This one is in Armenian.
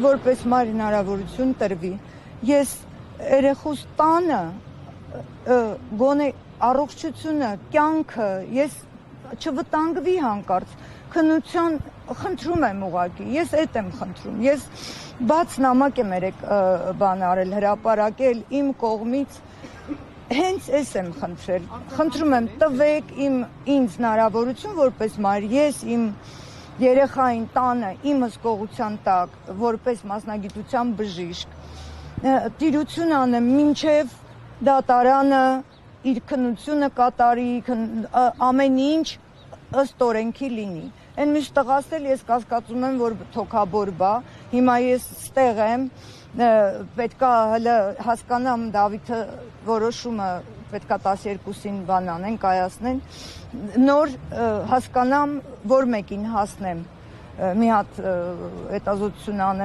Որպես մայր հնարավորություն տրվի, ես երեխուս տանը գոնե առողջությունը, կյանքը, ես չվտանգվի հանկարծ, քննության խնդրում եմ ուղղակի, ես էդ եմ խնդրում, ես բաց նամակ եմ արել, հրապարակել իմ կողմից, հենց ես եմ խնդրել, խնդրում եմ տվեք ինձ հնարավորություն որպես մայր, ես իմ երեխային տանը իմս գողության տակ, որպես մասնագիտության բժիշկ, տիրություն անեմ մինչև դատարանը իր քննությունը կատարի, ամեն ինչ ըստ օրենքի լինի։ Այն միշտ տղաս էլ ես կասկածում եմ, որ թոքաբոր բա, հիմա ես ստեղ եմ, պետքա հələ հասկանամ Դավիթը որոշումը պետքա 12-ին բան անեն, կայացնեն, նոր հասկանամ, որ մեկին հասնեմ, մի հատ հետազոտություն անեմ։